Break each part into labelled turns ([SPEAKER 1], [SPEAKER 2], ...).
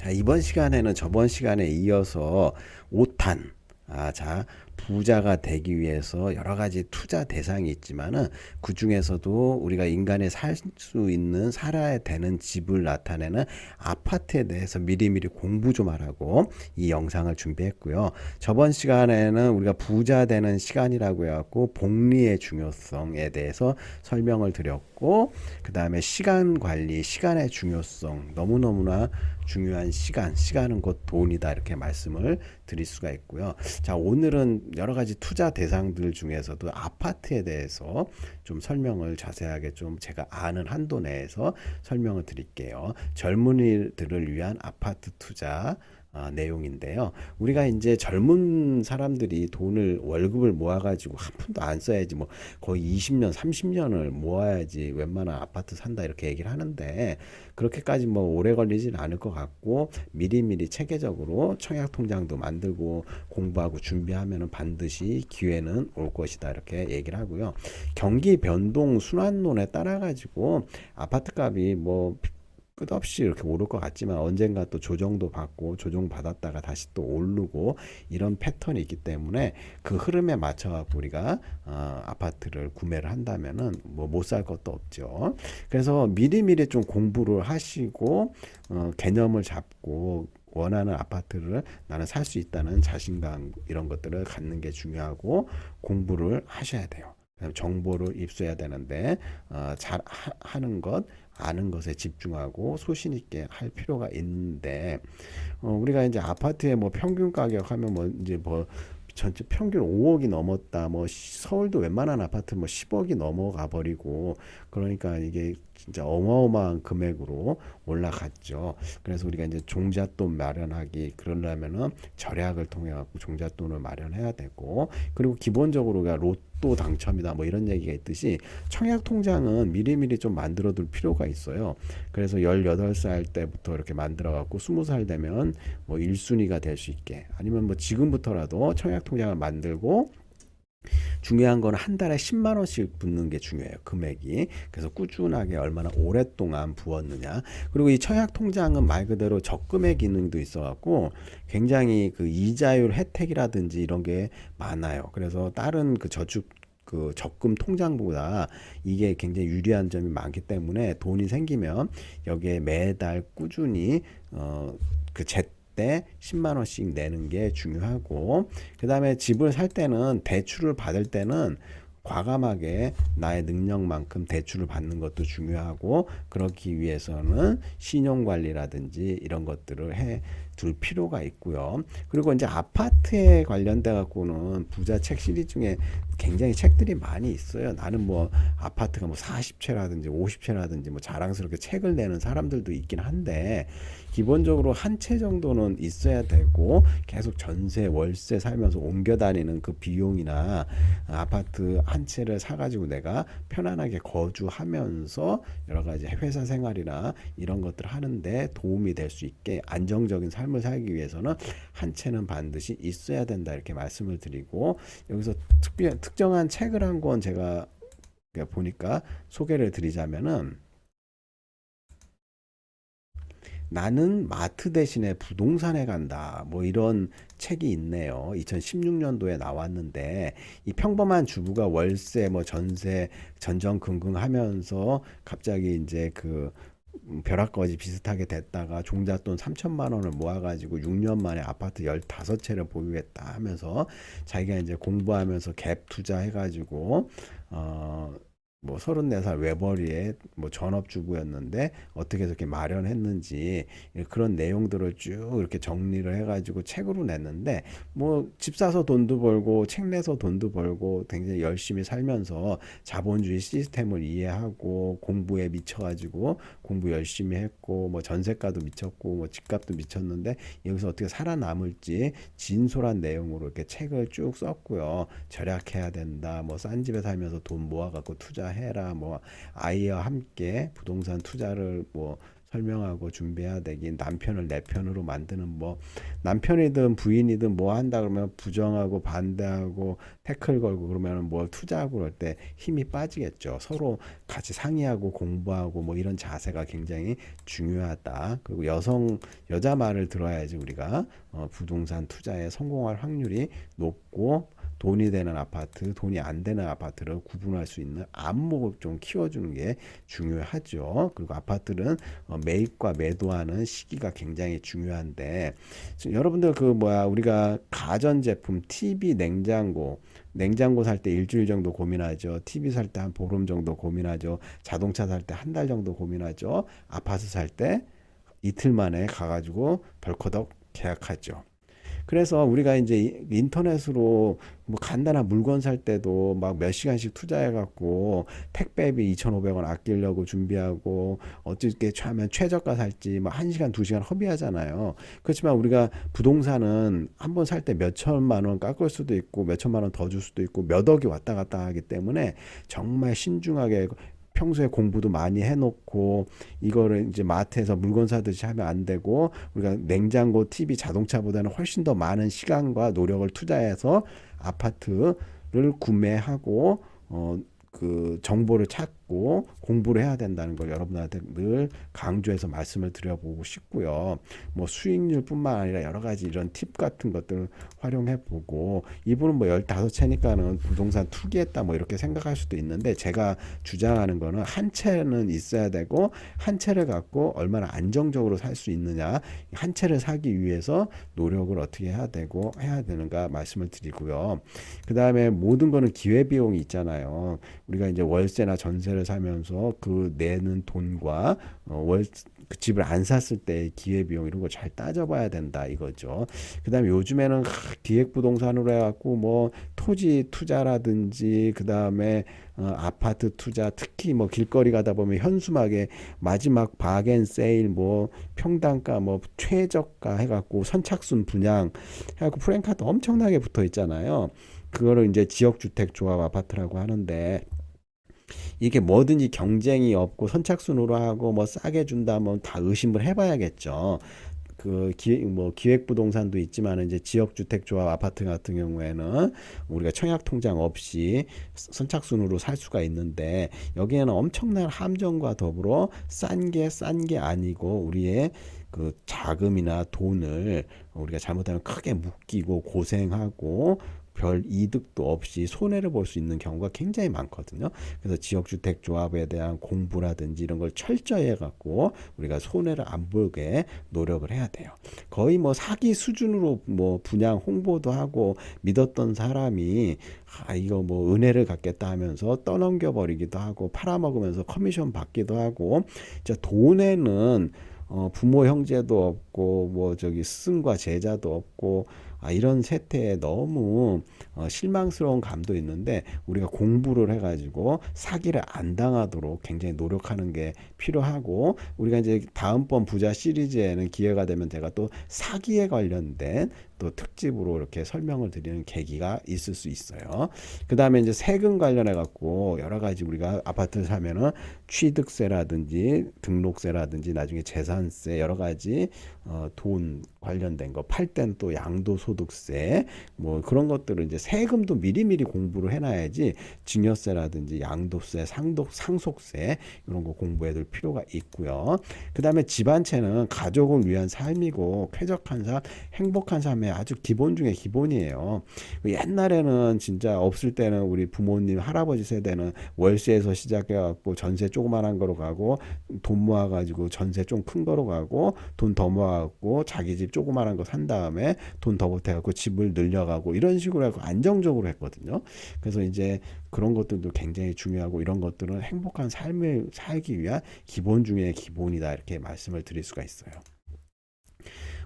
[SPEAKER 1] 자, 이번 시간에는 저번 시간에 이어서 5탄, 자, 부자가 되기 위해서 여러 가지 투자 대상이 있지만은 그 중에서도 우리가 인간이 살 수 있는, 살아야 되는 집을 나타내는 아파트에 대해서 미리미리 공부 좀 하라고 이 영상을 준비했고요. 저번 시간에는 우리가 부자 되는 시간이라고 해갖고 복리의 중요성에 대해서 설명을 드렸고, 그 다음에 시간 관리, 시간의 중요성, 너무너무나 중요한 시간은 곧 돈이다 이렇게 말씀을 드릴 수가 있고요. 자, 오늘은 여러 가지 투자 대상들 중에서도 아파트에 대해서 좀 설명을 자세하게 좀 제가 아는 한도 내에서 설명을 드릴게요. 젊은이들을 위한 아파트 투자 내용인데요. 우리가 이제 젊은 사람들이 돈을 월급을 모아가지고 한 푼도 안 써야지 뭐 거의 20년, 30년을 모아야지 웬만한 아파트 산다 이렇게 얘기를 하는데 그렇게까지 뭐 오래 걸리진 않을 것 같고 미리미리 체계적으로 청약 통장도 만들고 공부하고 준비하면은 반드시 기회는 올 것이다 이렇게 얘기를 하고요. 경기 변동 순환론에 따라 가지고 아파트 값이 뭐 끝없이 이렇게 오를 것 같지만 언젠가 또 조정도 받고 조정받았다가 다시 또 오르고 이런 패턴이 있기 때문에 그 흐름에 맞춰 우리가 아파트를 구매를 한다면은 뭐 못 살 것도 없죠. 그래서 미리미리 좀 공부를 하시고 개념을 잡고 원하는 아파트를 나는 살 수 있다는 자신감 이런 것들을 갖는 게 중요하고 공부를 하셔야 돼요. 정보를 입수해야 되는데 잘 하는 것 아는 것에 집중하고 소신 있게 할 필요가 있는데 우리가 이제 아파트의 뭐 평균 가격 하면 뭐 이제 뭐 전체 평균 5억이 넘었다. 뭐 서울도 웬만한 아파트 뭐 10억이 넘어가 버리고 그러니까 이게 진짜 어마어마한 금액으로 올라갔죠. 그래서 우리가 이제 종잣돈 마련하기 그러려면은 절약을 통해 갖고 종잣돈을 마련해야 되고 그리고 기본적으로 우리가 로또 당첨이다 뭐 이런 얘기가 있듯이 청약 통장은 미리미리 좀 만들어 둘 필요가 있어요. 그래서 18살 때부터 이렇게 만들어 갖고 20살 되면 뭐 1순위가 될 수 있게 아니면 뭐 지금부터라도 청약 통장을 만들고 중요한 건 한 달에 10만 원씩 붓는 게 중요해요. 금액이. 그래서 꾸준하게 얼마나 오랫동안 부었느냐. 그리고 이 청약 통장은 말 그대로 적금의 기능도 있어 갖고 굉장히 그 이자율 혜택이라든지 이런 게 많아요. 그래서 다른 그 저축 그 적금 통장보다 이게 굉장히 유리한 점이 많기 때문에 돈이 생기면 여기에 매달 꾸준히 그 제때 10만 원씩 내는 게 중요하고 그다음에 집을 살 때는 대출을 받을 때는 과감하게 나의 능력만큼 대출을 받는 것도 중요하고 그렇기 위해서는 신용관리라든지 이런 것들을 해 둘 필요가 있고요. 그리고 이제 아파트에 관련돼 갖고는 부자 책 시리즈 중에 굉장히 책들이 많이 있어요. 나는 뭐 아파트가 뭐 40채라든지 50채라든지 뭐 자랑스럽게 책을 내는 사람들도 있긴 한데 기본적으로 한 채 정도는 있어야 되고 계속 전세 월세 살면서 옮겨 다니는 그 비용이나 아파트 한 채를 사가지고 내가 편안하게 거주하면서 여러 가지 회사 생활이나 이런 것들을 하는데 도움이 될 수 있게 안정적인 삶을 살기 위해서는 한 채는 반드시 있어야 된다 이렇게 말씀을 드리고 여기서 특정한 책을 한 권 제가 보니까 소개를 드리자면은 나는 마트 대신에 부동산에 간다. 뭐 이런 책이 있네요. 2016년도에 나왔는데 이 평범한 주부가 월세 뭐 전세 전전긍긍 하면서 갑자기 이제 그 벼락거지 비슷하게 됐다가 종잣돈 3천만 원을 모아가지고 6년 만에 아파트 15채를 보유했다 하면서 자기가 이제 공부하면서 갭 투자해가지고 뭐 34살 외벌이의 뭐 전업주부였는데 어떻게 저렇게 마련했는지 그런 내용들을 쭉 이렇게 정리를 해가지고 책으로 냈는데 뭐 집 사서 돈도 벌고 책 내서 돈도 벌고 굉장히 열심히 살면서 자본주의 시스템을 이해하고 공부에 미쳐가지고 공부 열심히 했고 뭐 전세가도 미쳤고 뭐 집값도 미쳤는데 여기서 어떻게 살아남을지 진솔한 내용으로 이렇게 책을 쭉 썼고요. 절약해야 된다. 뭐 싼 집에 살면서 돈 모아갖고 투자해라. 뭐 아이와 함께 부동산 투자를 뭐 설명하고 준비해야 되긴 남편을 내 편으로 만드는 뭐 남편이든 부인이든 뭐 한다 그러면 부정하고 반대하고 태클 걸고 그러면 뭐 투자하고 그럴 때 힘이 빠지겠죠. 서로 같이 상의하고 공부하고 뭐 이런 자세가 굉장히 중요하다. 그리고 여자 말을 들어야지 우리가 부동산 투자에 성공할 확률이 높고 돈이 되는 아파트, 돈이 안 되는 아파트를 구분할 수 있는 안목을 좀 키워주는 게 중요하죠. 그리고 아파트는 매입과 매도하는 시기가 굉장히 중요한데 여러분들 그 뭐야 우리가 가전제품 TV 냉장고 살 때 일주일 정도 고민하죠. TV 살 때 한 보름 정도 고민하죠. 자동차 살 때 한 달 정도 고민하죠. 아파트 살 때 이틀 만에 가가지고 벌커덕 계약하죠. 그래서 우리가 이제 인터넷으로 뭐 간단한 물건 살 때도 막 몇 시간씩 투자해 갖고 택배비 2,500원 아끼려고 준비하고 어떻게 하면 최저가 살지 막 1시간 2시간 허비하잖아요. 그렇지만 우리가 부동산은 한번 살 때 몇 천만 원 깎을 수도 있고 몇 천만 원 더 줄 수도 있고 몇 억이 왔다 갔다 하기 때문에 정말 신중하게 평소에 공부도 많이 해놓고 이거를 이제 마트에서 물건 사듯이 하면 안 되고 우리가 냉장고, TV, 자동차보다는 훨씬 더 많은 시간과 노력을 투자해서 아파트를 구매하고 그 정보를 찾고 공부를 해야 된다는 걸 여러분한테 늘 강조해서 말씀을 드려보고 싶고요. 뭐 수익률뿐만 아니라 여러 가지 이런 팁 같은 것들을 활용해 보고 이분은 뭐 15채니까는 부동산 투기했다 뭐 이렇게 생각할 수도 있는데 제가 주장하는 거는 한 채는 있어야 되고 한 채를 갖고 얼마나 안정적으로 살 수 있느냐 한 채를 사기 위해서 노력을 어떻게 해야 되고 해야 되는가 말씀을 드리고요. 그 다음에 모든 거는 기회비용이 있잖아요. 우리가 이제 월세나 전세를 사면서 그 내는 돈과 그 집을 안 샀을 때 기회비용 이런 거 잘 따져봐야 된다 이거죠. 그다음에 요즘에는 기획부동산으로 해갖고 뭐 토지 투자라든지 그다음에 아파트 투자 특히 뭐 길거리 가다 보면 현수막에 마지막 바겐세일 뭐 평당가 뭐 최저가 해갖고 선착순 분양 해갖고 프랜카드 엄청나게 붙어 있잖아요. 그거를 이제 지역주택조합 아파트라고 하는데 이게 뭐든지 경쟁이 없고 선착순으로 하고 뭐 싸게 준다면 다 의심을 해봐야겠죠. 뭐 기획부동산도 있지만 이제 지역주택조합 아파트 같은 경우에는 우리가 청약통장 없이 선착순으로 살 수가 있는데 여기에는 엄청난 함정과 더불어 싼 게 아니고 우리의 그 자금이나 돈을 우리가 잘못하면 크게 묶이고 고생하고 별 이득도 없이 손해를 볼 수 있는 경우가 굉장히 많거든요. 그래서 지역주택 조합에 대한 공부라든지 이런 걸 철저히 해갖고 우리가 손해를 안 보게 노력을 해야 돼요. 거의 뭐 사기 수준으로 뭐 분양 홍보도 하고 믿었던 사람이 이거 뭐 은혜를 갚겠다 하면서 떠넘겨 버리기도 하고 팔아먹으면서 커미션 받기도 하고 진짜 돈에는 부모 형제도 없고 뭐 저기 스승과 제자도 없고 이런 세태에 너무 실망스러운 감도 있는데 우리가 공부를 해가지고 사기를 안 당하도록 굉장히 노력하는 게 필요하고 우리가 이제 다음번 부자 시리즈에는 기회가 되면 제가 또 사기에 관련된 또 특집으로 이렇게 설명을 드리는 계기가 있을 수 있어요. 그 다음에 이제 세금 관련해 갖고 여러 가지 우리가 아파트를 사면은 취득세라든지 등록세라든지 나중에 재산세 여러 가지 돈 관련된 거 팔 땐 또 양도소득세 뭐 그런 것들을 이제 세금도 미리미리 공부를 해놔야지 증여세라든지 양도세 상속세 이런 거 공부해둘 필요가 있고요. 그 다음에 집 한 채는 가족을 위한 삶이고 쾌적한 삶 행복한 삶의 아주 기본 중에 기본이에요. 옛날에는 진짜 없을 때는 우리 부모님 할아버지 세대는 월세에서 시작해갖고 전세 조그만한 거로 가고 돈 모아가지고 전세 좀 큰 거로 가고 돈 더 모아갖고 자기 집 조그만한 거 산 다음에 돈 더 보태갖고 집을 늘려가고 이런 식으로 해서 안정적으로 했거든요. 그래서 이제 그런 것들도 굉장히 중요하고 이런 것들은 행복한 삶을 살기 위한 기본 중에 기본이다 이렇게 말씀을 드릴 수가 있어요.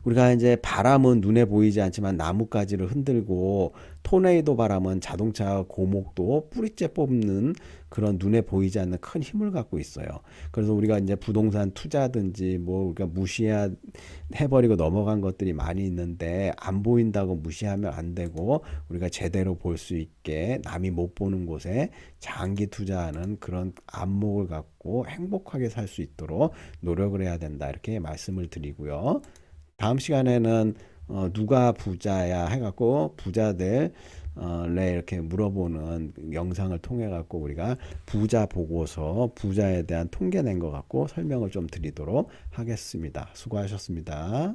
[SPEAKER 1] 우리가 이제 바람은 눈에 보이지 않지만 나뭇가지를 흔들고 토네이도 바람은 자동차 고목도 뿌리째 뽑는 그런 눈에 보이지 않는 큰 힘을 갖고 있어요. 그래서 우리가 이제 부동산 투자든지 뭐 우리가 무시해버리고 넘어간 것들이 많이 있는데 안 보인다고 무시하면 안 되고 우리가 제대로 볼 수 있게 남이 못 보는 곳에 장기 투자하는 그런 안목을 갖고 행복하게 살 수 있도록 노력을 해야 된다. 이렇게 말씀을 드리고요. 다음 시간에는 누가 부자야 해갖고 부자들 이렇게 물어보는 영상을 통해 갖고 우리가 부자 보고서 부자에 대한 통계 낸 것 갖고 설명을 좀 드리도록 하겠습니다. 수고하셨습니다.